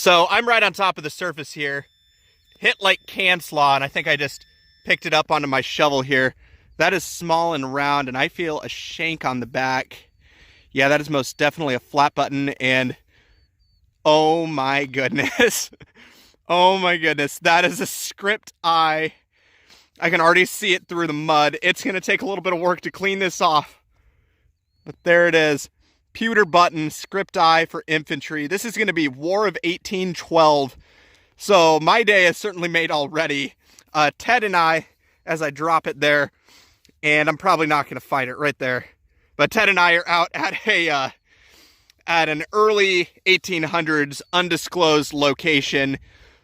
So I'm right on top of the surface here. Hit like can slaw, and I think I just picked it up onto my shovel here. That is small and round, and I feel a shank on the back. Yeah, that is most definitely a flat button, and oh my goodness. Oh my goodness, that is a script eye. I can already see it through the mud. It's gonna take a little bit of work to clean this off. But there it is. Pewter button, script eye for infantry. This is gonna be War of 1812. So my day is certainly made already. Ted and I, as I drop it there, and I'm probably not gonna fight it right there. But Ted and I are out at an early 1800s undisclosed location.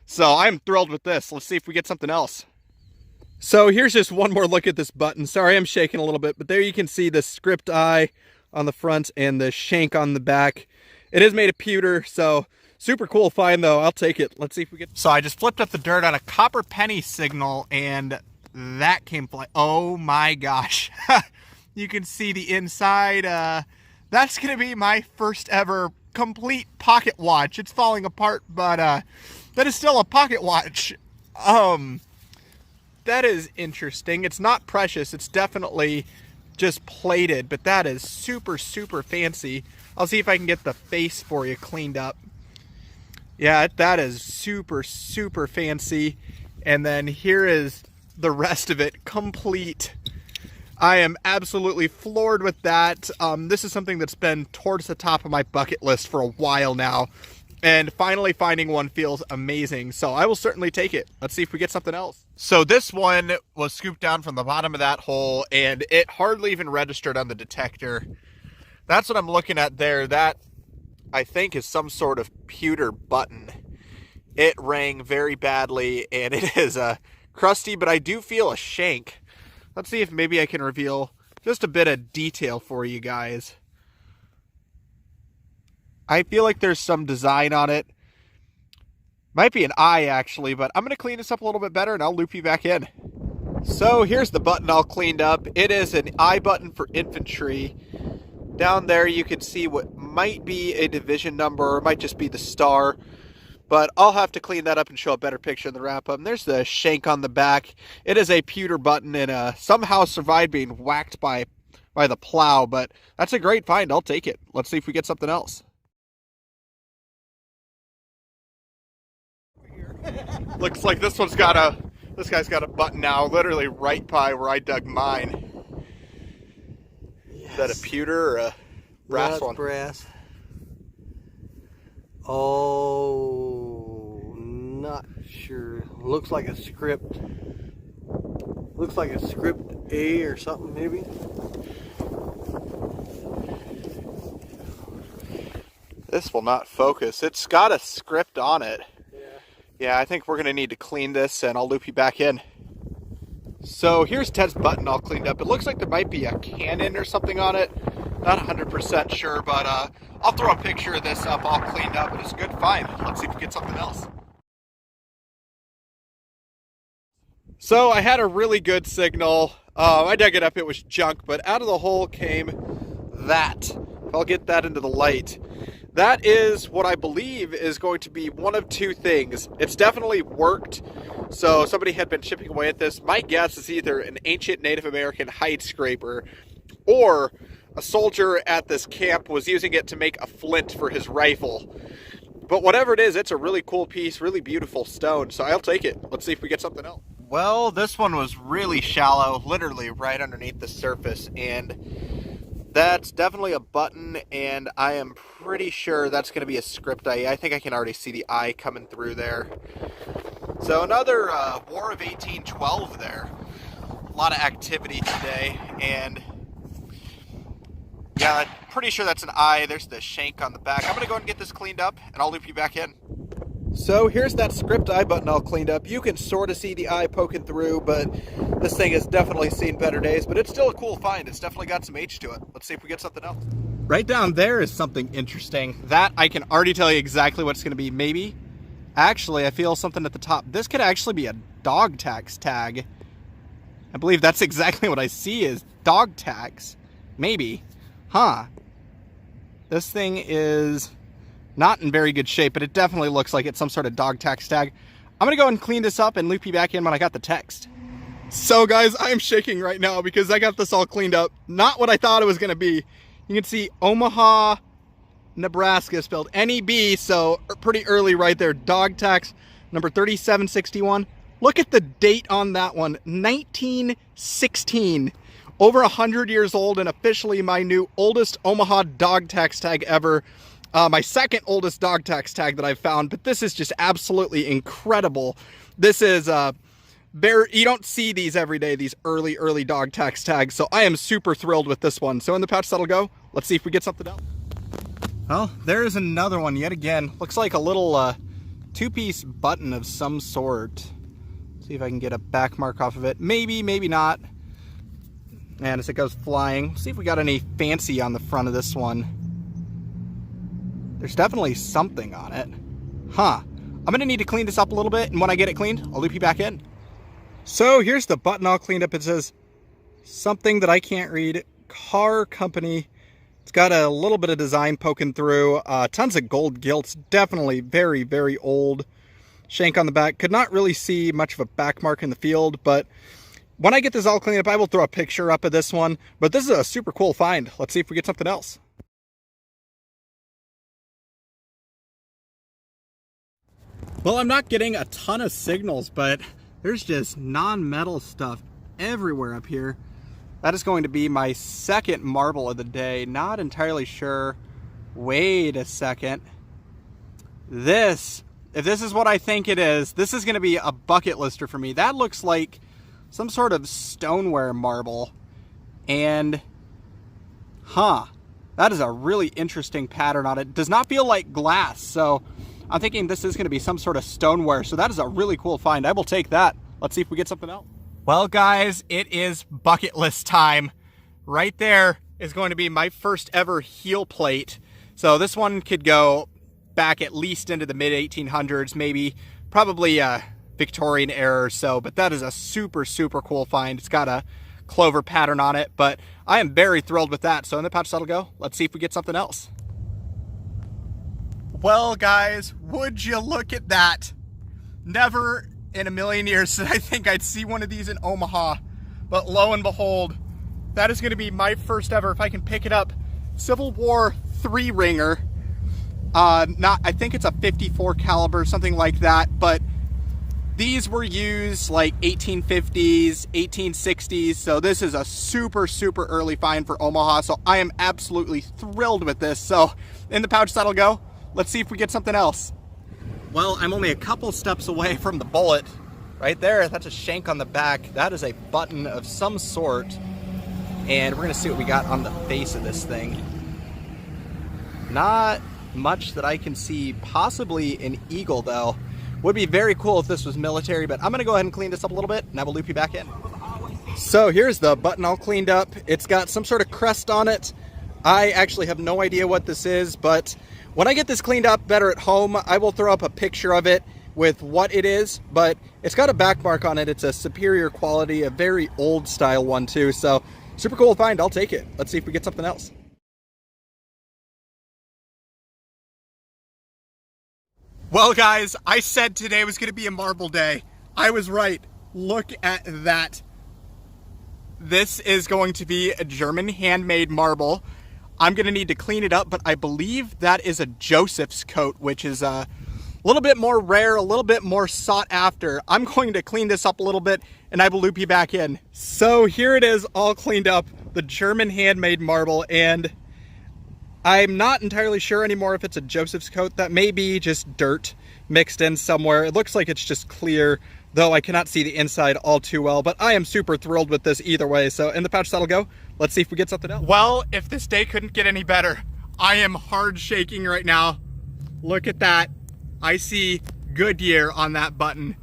So I'm thrilled with this. Let's see if we get something else. So here's just one more look at this button. Sorry, I'm shaking a little bit, but there you can see the script eye on the front and the shank on the back. It is made of pewter, so super cool find though. I'll take it. Let's see if we get... So I just flipped up the dirt on a copper penny signal, and that came flying. Oh my gosh. You can see the inside. That's gonna be my first ever complete pocket watch. It's falling apart, but that is still a pocket watch. That is interesting. It's not precious. It's definitely just plated, but that is super, super fancy. I'll see if I can get the face for you cleaned up. Yeah, that is super, super fancy. And then here is the rest of it complete. I am absolutely floored with that. This is something that's been towards the top of my bucket list for a while now. And finally finding one feels amazing. So I will certainly take it. Let's see if we get something else. So this one was scooped down from the bottom of that hole, and it hardly even registered on the detector. That's what I'm looking at there. That, I think, is some sort of pewter button. It rang very badly, and it is crusty, but I do feel a shank. Let's see if maybe I can reveal just a bit of detail for you guys. I feel like there's some design on it. Might be an eye, actually, but I'm going to clean this up a little bit better, and I'll loop you back in. So here's the button all cleaned up. It is an eye button for infantry. Down there you can see what might be a division number, or it might just be the star. But I'll have to clean that up and show a better picture in the wrap-up. And there's the shank on the back. It is a pewter button, and somehow survived being whacked by the plow, but that's a great find. I'll take it. Let's see if we get something else. Looks like this guy's got a button now, literally right by where I dug mine. Yes. Is that a pewter or a brass one? Brass. Oh, not sure. Looks like a script. Looks like a script A or something, maybe. This will not focus. It's got a script on it. Yeah, I think we're going to need to clean this, and I'll loop you back in. So here's Ted's button all cleaned up. It looks like there might be a cannon or something on it. Not 100% sure, but I'll throw a picture of this up all cleaned up. It's a good find. Let's see if we get something else. So I had a really good signal. I dug it up. It was junk, but out of the hole came that. I'll get that into the light. That is what I believe is going to be one of two things. It's definitely worked. So somebody had been chipping away at this. My guess is either an ancient Native American hide scraper, or a soldier at this camp was using it to make a flint for his rifle. But whatever it is, it's a really cool piece, really beautiful stone. So I'll take it. Let's see if we get something else. Well, this one was really shallow, literally right underneath the surface, and that's definitely a button, and I am pretty sure that's going to be a script eye. I think I can already see the eye coming through there. So another War of 1812 there. A lot of activity today, and yeah, I'm pretty sure that's an eye. There's the shank on the back. I'm going to go ahead and get this cleaned up, and I'll loop you back in. So here's that script eye button all cleaned up. You can sort of see the eye poking through, but this thing has definitely seen better days, but it's still a cool find. It's definitely got some age to it. Let's see if we get something else. Right down there is something interesting. That I can already tell you exactly what it's going to be. Maybe. Actually, I feel something at the top. This could actually be a dog tags tag. I believe that's exactly what I see is dog tags. Maybe. Huh. This thing is Not in very good shape, but it definitely looks like it's some sort of dog tax tag. I'm gonna go and clean this up and loop you back in when I got the text. So guys, I am shaking right now because I got this all cleaned up. Not what I thought it was gonna be. You can see Omaha, Nebraska spelled N-E-B, so pretty early right there. Dog tax number 3761. Look at the date on that one, 1916. Over 100 years old and officially my new oldest Omaha dog tax tag ever. My second oldest dog tax tag that I've found, but this is just absolutely incredible. This is you don't see these every day, these early dog tax tags, so I am super thrilled with this one. So in the pouch that'll go. Let's see if we get something else. Well, there's another one yet again. Looks like a little two-piece button of some sort. See if I can get a back mark off of it. Maybe, maybe not. And as it goes flying, see if we got any fancy on the front of this one. There's definitely something on it. Huh. I'm gonna need to clean this up a little bit, and when I get it cleaned, I'll loop you back in. So here's the button all cleaned up. It says something that I can't read. Car company. It's got a little bit of design poking through. Tons of gold gilts. Definitely very, very old. Shank on the back. Could not really see much of a back mark in the field, but when I get this all cleaned up, I will throw a picture up of this one. But this is a super cool find. Let's see if we get something else. Well, I'm not getting a ton of signals, but there's just non-metal stuff everywhere up here. That is going to be my second marble of the day. Not entirely sure. Wait a second. If this is what I think it is, this is going to be a bucket lister for me. That looks like some sort of stoneware marble. And, that is a really interesting pattern on it. Does not feel like glass, so I'm thinking this is going to be some sort of stoneware. So that is a really cool find. I will take that. Let's see if we get something else. Well, guys, it is bucket list time. Right there is going to be my first ever heel plate. So this one could go back at least into the mid 1800s, maybe, probably Victorian era or so, but that is a super, super cool find. It's got a clover pattern on it, but I am very thrilled with that. So in the pouch that'll go. Let's see if we get something else. Well, guys, would you look at that? Never in a million years did I think I'd see one of these in Omaha, but lo and behold, that is going to be my first ever, if I can pick it up, Civil War 3 ringer. I think it's a 54 caliber, something like that, but these were used like 1850s, 1860s, so this is a super, super early find for Omaha, so I am absolutely thrilled with this. So in the pouch that'll go. Let's see if we get something else. Well, I'm only a couple steps away from the bullet. Right there, that's a shank on the back. That is a button of some sort. And we're gonna see what we got on the face of this thing. Not much that I can see. Possibly an eagle though. Would be very cool if this was military, but I'm gonna go ahead and clean this up a little bit and I will loop you back in. So here's the button all cleaned up. It's got some sort of crest on it. I actually have no idea what this is, but when I get this cleaned up better at home, I will throw up a picture of it with what it is, but it's got a back mark on it. It's a superior quality, a very old style one too, so super cool find. I'll take it. Let's see if we get something else. Well, guys, I said today was going to be a marble day. I was right. Look at that. This is going to be a German handmade marble. I'm going to need to clean it up, but I believe that is a Joseph's coat, which is a little bit more rare, a little bit more sought after. I'm going to clean this up a little bit and I will loop you back in. So here it is, all cleaned up, the German handmade marble, and I'm not entirely sure anymore if it's a Joseph's coat. That may be just dirt mixed in somewhere. It looks like it's just clear, though I cannot see the inside all too well, but I am super thrilled with this either way. So in the pouch that'll go. Let's see if we get something else. Well, if this day couldn't get any better, I am hard shaking right now. Look at that. I see Goodyear on that button.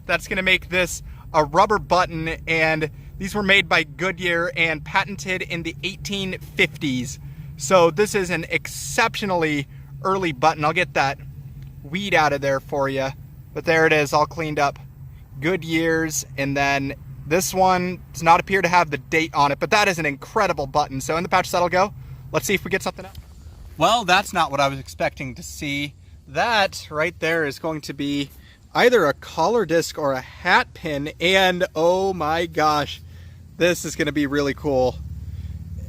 That's gonna make this a rubber button, and these were made by Goodyear and patented in the 1850s. So this is an exceptionally early button. I'll get that weed out of there for you, but there it is, all cleaned up. Goodyear's, and then this one does not appear to have the date on it, but that is an incredible button. So in the pouch that'll go. Let's see if we get something else. Well, that's not what I was expecting to see. That right there is going to be either a collar disc or a hat pin, and oh my gosh, this is going to be really cool.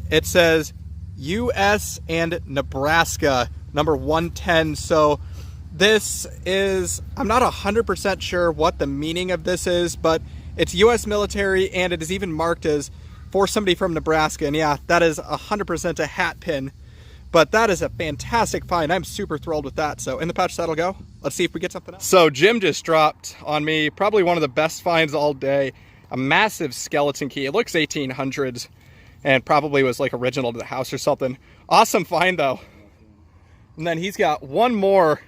It says US and Nebraska, number 110. So this is, I'm not 100% sure what the meaning of this is, but it's US military, and it is even marked as for somebody from Nebraska. And yeah, that is 100% a hat pin. But that is a fantastic find. I'm super thrilled with that. So in the pouch, that'll go. Let's see if we get something else. So Jim just dropped on me probably one of the best finds all day. A massive skeleton key. It looks 1800s and probably was like original to the house or something. Awesome find though. And then he's got one more.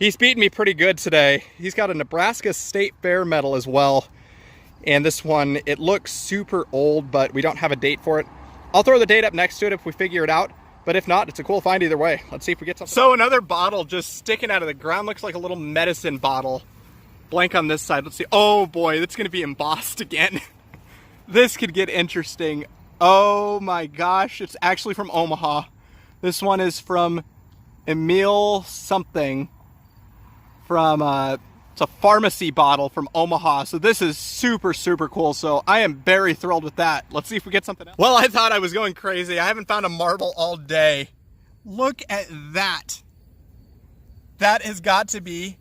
He's beaten me pretty good today. He's got a Nebraska State Fair medal as well. And this one, it looks super old, but we don't have a date for it. I'll throw the date up next to it if we figure it out. But if not, it's a cool find either way. Let's see if we get something. So another bottle just sticking out of the ground. Looks like a little medicine bottle. Blank on this side. Let's see. Oh boy, that's going to be embossed again. This could get interesting. Oh my gosh, it's actually from Omaha. This one is from Emil something. From it's a pharmacy bottle from Omaha. So this is super, super cool. So I am very thrilled with that. Let's see if we get something else. Well, I thought I was going crazy. I haven't found a marble all day. Look at that. That has got to be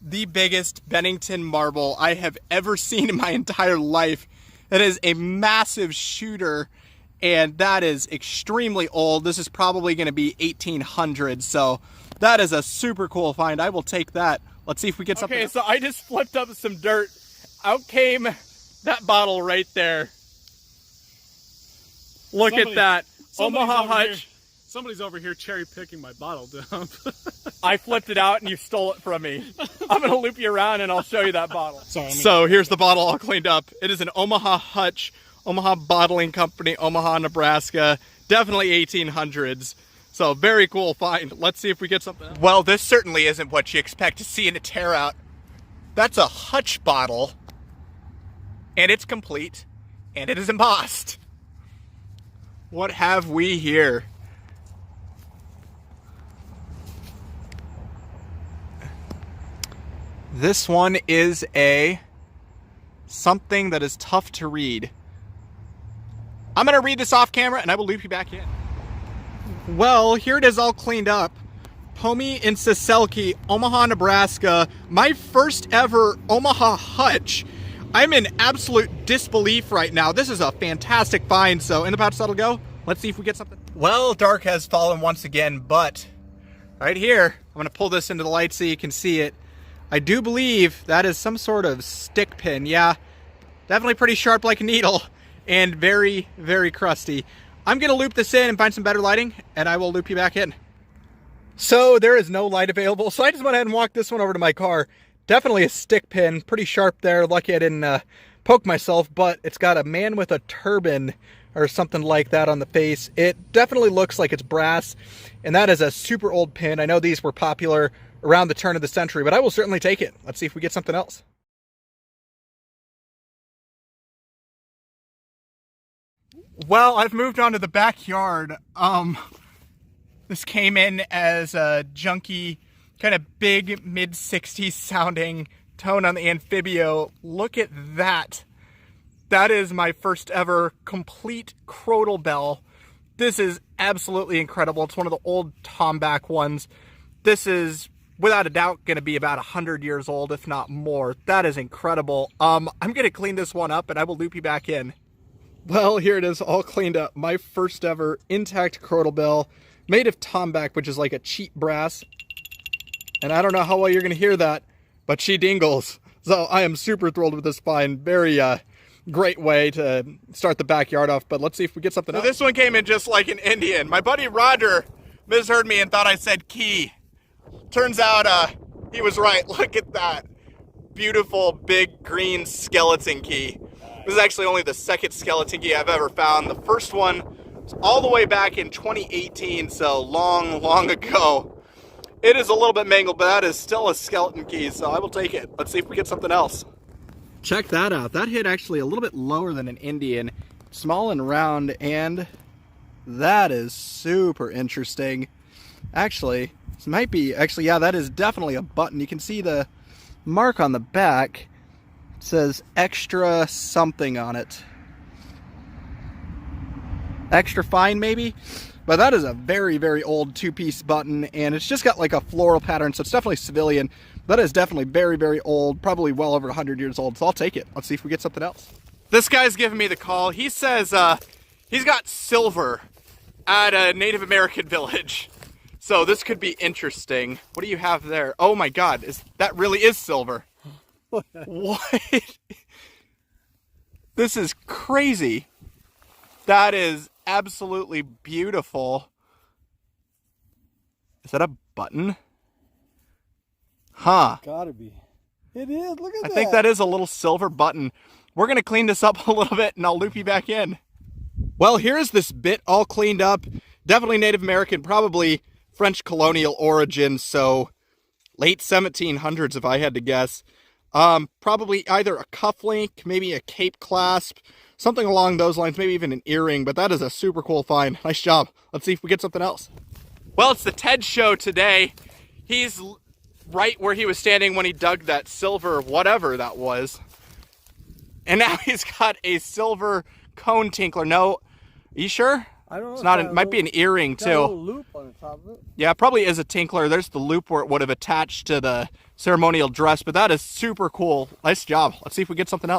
the biggest Bennington marble I have ever seen in my entire life. It is a massive shooter, and that is extremely old. This is probably going to be 1800. So that is a super cool find. I will take that. Let's see if we get something. Okay, so I just flipped up some dirt. Out came that bottle right there. Look at that. Omaha Hutch. Somebody's over here cherry picking my bottle dump. I flipped it out and you stole it from me. I'm going to loop you around and I'll show you that bottle. Sorry, so here's the bottle all cleaned up. It is an Omaha Hutch, Omaha Bottling Company, Omaha, Nebraska. Definitely 1800s. So very cool find. Let's see if we get something else. Well, this certainly isn't what you expect to see in a tear out. That's a Hutch bottle, and it's complete, and it is embossed. What have we here? This one is a something that is tough to read. I'm gonna read this off camera and I will loop you back in. Well, here it is all cleaned up. Pomi in Siselki, Omaha, Nebraska. My first ever Omaha Hutch. I'm in absolute disbelief right now. This is a fantastic find. So in the pouch that'll go. Let's see if we get something. Well, dark has fallen once again, but right here, I'm gonna pull this into the light so you can see it. I do believe that is some sort of stick pin. Yeah, definitely pretty sharp like a needle and very, very crusty. I'm going to loop this in and find some better lighting, and I will loop you back in. So there is no light available, so I just went ahead and walked this one over to my car. Definitely a stick pin, pretty sharp there. Lucky I didn't poke myself, but it's got a man with a turban or something like that on the face. It definitely looks like it's brass, and that is a super old pin. I know these were popular around the turn of the century, but I will certainly take it. Let's see if we get something else. Well, I've moved on to the backyard. This came in as a junky, kind of big, mid-60s sounding tone on the Amphibio. Look at that. That is my first ever complete crotal bell. This is absolutely incredible. It's one of the old tomback ones. This is, without a doubt, going to be about 100 years old, if not more. That is incredible. I'm going to clean this one up, and I will loop you back in. Well, here it is, all cleaned up. My first ever intact crotal bell, made of tomback, which is like a cheap brass. And I don't know how well you're going to hear that, but she dingles. So I am super thrilled with this find. Very great way to start the backyard off, but let's see if we get something else. This one came in just like an Indian. My buddy Roger misheard me and thought I said key. Turns out he was right. Look at that. Beautiful, big, green skeleton key. This is actually only the second skeleton key I've ever found. The first one was all the way back in 2018, so long, long ago. It is a little bit mangled, but that is still a skeleton key, so I will take it. Let's see if we get something else. Check that out. That hit actually a little bit lower than an Indian. Small and round, and that is super interesting. Actually, This might be, actually, yeah, that is definitely a button. You can see the mark on the back. It says extra something on it. Extra fine, maybe? But that is a very, very old two-piece button, and it's just got like a floral pattern, so it's definitely civilian. That is definitely very, very old, probably well over 100 years old, so I'll take it. Let's see if we get something else. This guy's giving me the call. He says he's got silver at a Native American village. So this could be interesting. What do you have there? Oh my God, that really is silver. What? This is crazy. That is absolutely beautiful. Is that a button? Huh. Gotta be. It is. Look at that. I think that is a little silver button. We're going to clean this up a little bit and I'll loop you back in. Well, here's this bit all cleaned up. Definitely Native American, probably French colonial origin, so late 1700s if I had to guess. Probably either a cufflink, maybe a cape clasp, something along those lines, maybe even an earring, but that is a super cool find. Nice job. Let's see if we get something else. Well, it's the Ted show today. He's right where he was standing when he dug that silver whatever that was. And now he's got a silver cone tinkler. No, are you sure? I don't know. It's not. It might be an earring got a little too. loop on the top of it. Yeah, it probably is a tinkler. There's the loop where it would have attached to the ceremonial dress, but that is super cool. Nice job. Let's see if we get something else.